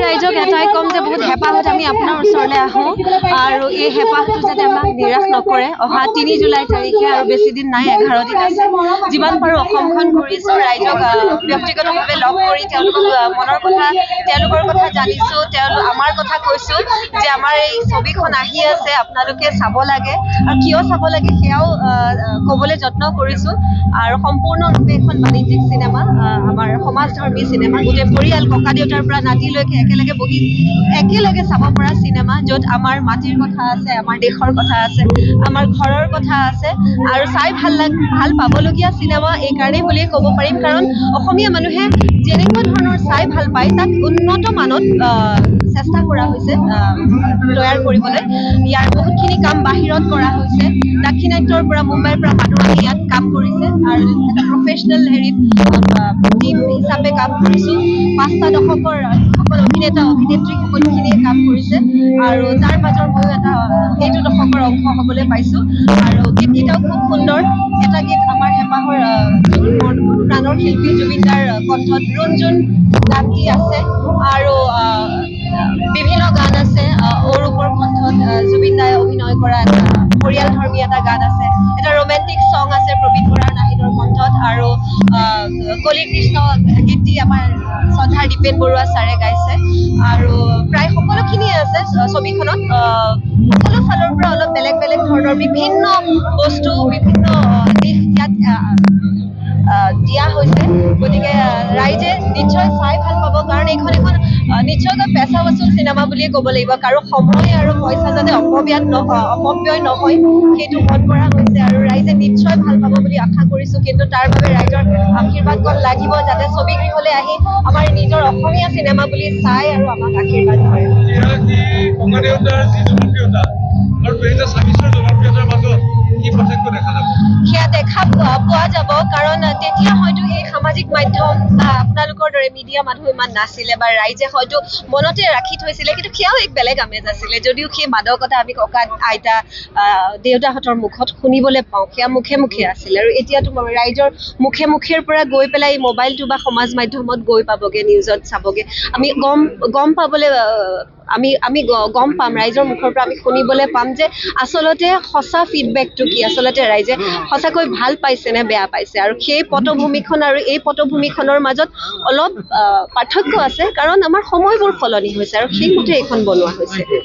ৰাইজক এটাই কম যে বহুত হেঁপাহত আমি আপোনাৰ ওচৰলৈ আহোঁ আৰু এই হেঁপাহটো যাতে আমাক নিৰাশ নকৰে। অহা ৩ জুলাই তাৰিখে আৰু বেছি দিন নাই, 11 দিন আছে। যিমান পাৰোঁ অসমখন ঘূৰিছোঁ, ৰাইজক ব্যক্তিগতভাৱে লগ কৰি তেওঁলোকক মনৰ কথা, তেওঁলোকৰ কথা জানিছোঁ, আমাৰ কথা কৈছোঁ যে আমাৰ এই ছবিখন আহি আছে, আপোনালোকে চাব লাগে আৰু কিয় চাব লাগে সেয়াও ক'বলৈ যত্ন কৰিছোঁ। আৰু সম্পূৰ্ণৰূপে এখন বাণিজ্যিক চিনেমা, আমাৰ সমাজধৰ্মী চিনেমা, গোটেই পৰিয়াল ককা দেউতাৰ পৰা নাতিলৈকে একেলগে বহি একেলগে চাব পৰা চিনেমা, য'ত আমাৰ মাটিৰ কথা আছে, আমাৰ দেশৰ কথা আছে, আমাৰ ঘৰৰ কথা আছে আৰু চাই ভাল পাবলগীয়া চিনেমা এইকাৰণেই বুলিয়ে ক'ব পাৰিম, কাৰণ অসমীয়া মানুহে যেনেকুৱা ধৰণৰ চাই ভাল পায় তাক উন্নত মানত চেষ্টা কৰা হৈছে তৈয়াৰ কৰিবলৈ। ইয়াৰ বহুতখিনি কাম বাহিৰত কৰা হৈছে, দাক্ষিণাত্যৰ পৰা মুম্বাইৰ পৰা মানুহ আহি ইয়াত কাম কৰিছে আৰু এটা প্ৰফেচনেল টিম হিচাপে কাম কৰিছোঁ। 5টা দশকৰ যিসকল অভিনেতা অভিনেত্ৰী সকলোখিনিয়ে কাম কৰিছে আৰু তাৰ মাজৰ ময়ো এইটো দশকৰ অংশ হ'বলৈ পাইছোঁ। আৰু গীতকেইটাও খুব সুন্দৰ। এটা গীত আমাৰ হেঁপাহৰ প্ৰাণৰ শিল্পী জুবিন দাৰ কণ্ঠত ৰুণজুণ গানটি আছে আৰু বিভিন্ন গান আছে। অৰূপৰ কণ্ঠত জুবিন দাই অভিনয় কৰা এটা পৰিয়ালধৰ্মী এটা গান আছে, এটা ৰোমেণ্টিক ছং আছে প্ৰবীণ বৰাৰ নাহিদৰ কণ্ঠত আৰু কলি কৃষ্ণ গীতটি আমাৰ শ্ৰদ্ধাৰ দীপেন বৰুৱা ছাৰে গাইছে আৰু প্ৰায় সকলোখিনিয়ে আছে ছবিখনত। সকলো ফালৰ পৰা অলপ বেলেগ বেলেগ ধৰণৰ বিভিন্ন বস্তু, বিভিন্ন দিশ ইয়াত দিয়া হৈছে। গতিকে ৰাইজে নিশ্চয় চাই ভাল পাব, কাৰণ এইখন এখন নিশ্চয়কৈ পেচা বচুল চিনেমা বুলিয়ে ক'ব লাগিব। কাৰো সময় আৰু পইচা যাতে অপব্যয় নহয় সেইটো মন কৰা হৈছে আৰু ৰাইজে নিশ্চয় ভাল পাব বুলি আশা কৰিছোঁ। কিন্তু তাৰ বাবে ৰাইজৰ আশীৰ্বাদকণ লাগিব, যাতে ছবিগৃহলৈ আহি আমাৰ নিজৰ অসমীয়া চিনেমা বুলি চাই আৰু আমাক আশীৰ্বাদ কৰে। সেয়া দেখা পোৱা যাব, কাৰণ তেতিয়া হয়তো এই সামাজিক মাধ্যম বা আপোনালোকৰ দৰে মিডিয়া মানুহ ইমান নাছিলে বা ৰাইজে হয়তো মনতে ৰাখি থৈছিলে, কিন্তু সেয়াও এক বেলেগ আমেজ আছিলে। যদিও সেই মাদকতা আমি ককা আইতা দেউতাহঁতৰ মুখত শুনিবলৈ পাওঁ, সেয়া মুখে মুখে আছিলে আৰু এতিয়াতো ৰাইজৰ মুখেৰ পৰা গৈ পেলাই মোবাইলটো বা সমাজ মাধ্যমত গৈ পাবগে, নিউজত চাবগে। আমি গম পাবলৈ আমি গম পাম, ৰাইজৰ মুখৰ পৰা আমি শুনিবলৈ পাম যে আচলতে সঁচা ফিডবেকটো কি, আচলতে ৰাইজে সঁচাকৈ ভাল পাইছে নে বেয়া পাইছে। আৰু সেই পটভূমিখন আৰু এই পটভূমিখনৰ মাজত অলপ পাৰ্থক্য আছে, কাৰণ আমাৰ সময়বোৰ সলনি হৈছে আৰু সেইমতে এইখন বনোৱা হৈছে।